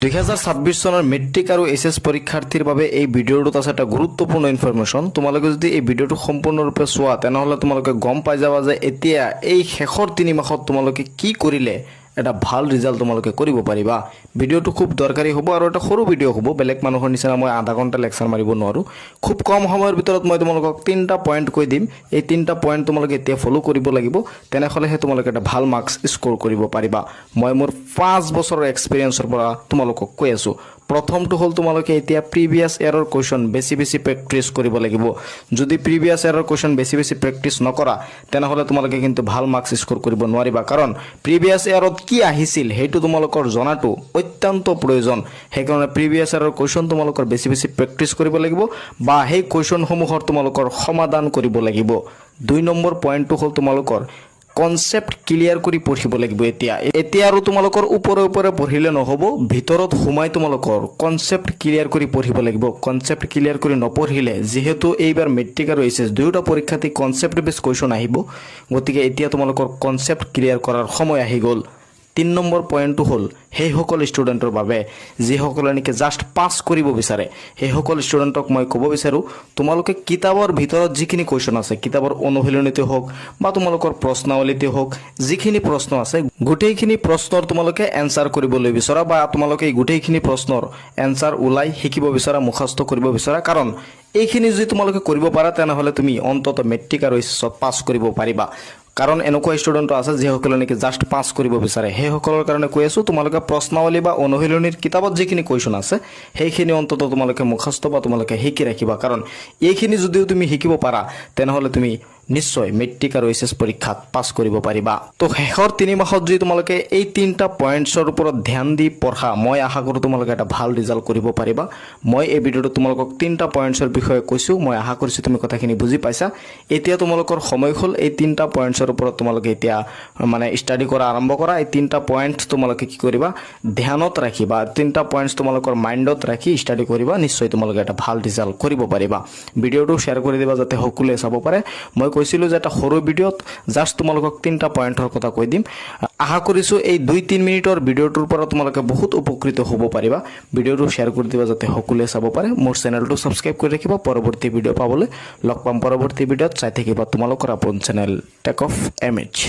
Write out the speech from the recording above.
2026 চনৰ মেট্ৰিক আৰু এইচএছ পৰীক্ষাৰ্থীৰ বাবে এই ভিডিঅ'টোত আছে এটা গুৰুত্বপূৰ্ণ ইনফৰমেশ্যন। তোমালোকে যদি এই ভিডিঅ'টো সম্পূৰ্ণৰূপে চোৱা তেনেহ'লে তোমালোকে গম পাই যাবা যে এতিয়া এই শেষৰ 3 মাহত তোমালোকে কি কৰিলে এটা ভাল ৰিজাল্ট তোমালোকে কৰিব পাৰিবা। ভিডিঅ'টো খুব দৰকাৰী হ'ব আৰু এটা সৰু ভিডিঅ' হ'ব। বেলেগ মানুহৰ নিচিনা মই আধা ঘণ্টা লেকচাৰ মাৰিব নোৱাৰোঁ। খুব কম সময়ৰ ভিতৰত মই তোমালোকক 3টা পইণ্ট কৈ দিম। এই 3টা পইণ্ট তোমালোকে এতিয়া ফ'ল' কৰিব লাগিব, তেনেহ'লেহে তোমালোকে এটা ভাল মাৰ্কছ স্ক'ৰ কৰিব পাৰিবা। মই মোৰ 5 বছৰৰ এক্সপিৰিয়েঞ্চৰ পৰা তোমালোকক কৈ আছোঁ। প্ৰথমটো হ'ল তোমালোকে এতিয়া প্ৰিভিয়াছ ইয়াৰৰ কুৱেশ্যন বেছি প্ৰেক্টিছ কৰিব লাগিব। যদি প্ৰিভিয়াছ ইয়াৰৰ কুৱেশ্যন বেছি প্ৰেক্টিছ নকৰা তেনেহ'লে তোমালোকে কিন্তু ভাল মাৰ্কছ স্ক'ৰ কৰিব নোৱাৰিবা, কাৰণ প্ৰিভিয়াছ ইয়াৰত কি আহিছিল সেইটো তোমালোকৰ জনাটো অত্যন্ত প্ৰয়োজন। সেইকাৰণে প্ৰিভিয়াছ ইয়াৰৰ কুৱেশ্যন তোমালোকৰ বেছি প্ৰেক্টিছ কৰিব লাগিব বা সেই কুৱেশ্যনসমূহৰ তোমালোকৰ সমাধান কৰিব লাগিব। 2 নম্বৰ পইণ্টটো হ'ল তোমালোকৰ কনসেপ্ট ক্লিয়াৰ কৰি পঢ়িব লাগিব। এতিয়া আৰু তোমালোকৰ ওপৰে পঢ়িলে নহ'ব, ভিতৰত সোমাই তোমালোকৰ কনসেপ্ট ক্লিয়াৰ কৰি পঢ়িব লাগিব। কনসেপ্ট ক্লিয়াৰ কৰি নপঢ়িলে, যিহেতু এইবাৰ মেট্ৰিক আৰু এইচএছ দুয়োটা পৰীক্ষাতে কনসেপ্ট বেছ কুৱেশ্যন আহিব, গতিকে এতিয়া তোমালোকৰ কনসেপ্ট ক্লিয়াৰ কৰাৰ সময় আহি গ'ল। 3 নম্বৰ পইণ্টটো হ'ল সেইসকল ষ্টুডেণ্টৰ বাবে যিসকলে নেকি জাষ্ট পাছ কৰিব বিচাৰে। সেইসকল ষ্টুডেণ্টক মই ক'ব বিচাৰোঁ, তোমালোকে কিতাপৰ ভিতৰত যিখিনি কুৱেশ্যন আছে, কিতাপৰ অনুশীলনীতে হওক বা তোমালোকৰ প্ৰশ্নাৱলীতে হওক, যিখিনি প্ৰশ্ন আছে গোটেইখিনি প্ৰশ্নৰ তোমালোকে এনচাৰ কৰিবলৈ বিচৰা বা তোমালোকে গোটেইখিনি প্ৰশ্নৰ এনচাৰ ওলাই শিকিব বিচৰা, মুখস্থ কৰিব বিচৰা। কাৰণ এইখিনি যদি তোমালোকে কৰিব পাৰা তেনেহ'লে তুমি অন্ততঃ মেট্ৰিক আৰু এইচএছত পাছ কৰিব পাৰিবা। কাৰণ এনেকুৱা ষ্টুডেণ্ট আছে যিসকলে নেকি জাষ্ট পাছ কৰিব বিচাৰে। সেইসকলৰ কাৰণে কৈ আছোঁ, তোমালোকে প্ৰশ্নাৱলী বা অনুশীলনীৰ কিতাপত যিখিনি কুৱেশ্যন আছে সেইখিনি অন্ততঃ তোমালোকে মুখস্থ বা তোমালোকে শিকি ৰাখিবা। কাৰণ এইখিনি যদিও তুমি শিকিব পাৰা তেনেহ'লে তুমি নিশ্চয় মেট্ৰিক আৰু এইচএছ পৰীক্ষাত পাছ কৰিব পাৰিবা। তো শেষৰ 3 মাহত যদি তোমালোকে এই 3টা পইণ্টছৰ ওপৰত ধ্যান দি পঢ়া, মই আশা কৰোঁ তোমালোকে এটা ভাল ৰিজাল্ট কৰিব পাৰিবা। মই এই ভিডিঅ'টোত তোমালোকক 3টা পইণ্টছৰ বিষয়ে কৈছোঁ। মই আশা কৰিছোঁ তুমি কথাখিনি বুজি পাইছা। এতিয়া তোমালোকৰ সময় হ'ল এই 3টা পইণ্টছৰ ওপৰত তোমালোকে এতিয়া মানে ষ্টাডি কৰা আৰম্ভ কৰা। এই 3টা পইণ্ট তোমালোকে কি কৰিবা, ধ্যানত ৰাখিবা। 3টা পইণ্টছ তোমালোকৰ মাইণ্ডত ৰাখি ষ্টাডি কৰিবা, নিশ্চয় তোমালোকে এটা ভাল ৰিজাল্ট কৰিব পাৰিবা। ভিডিঅ'টো শ্বেয়াৰ কৰি দিবা যাতে সকলোৱে চাব পাৰে। মই কৈছিলোঁ যে এটা সৰু ভিডিঅ'ত জাষ্ট তোমালোকক 3টা পইণ্টৰ কথা কৈ দিম। আশা কৰিছোঁ এই 2-3 মিনিটৰ ভিডিঅ'টোৰ পৰা তোমালোকে বহুত উপকৃত হ'ব পাৰিবা। ভিডিঅ'টো শ্বেয়াৰ কৰি দিবা যাতে সকলোৱে চাব পাৰে। মোৰ চেনেলটো ছাবস্ক্ৰাইব কৰি ৰাখিবা পৰৱৰ্তী ভিডিঅ' পাবলৈ। লগ পাম পৰৱৰ্তী ভিডিঅ'ত। চাই থাকিবা তোমালোকৰ আপোন চেনেল টেক অফ MH।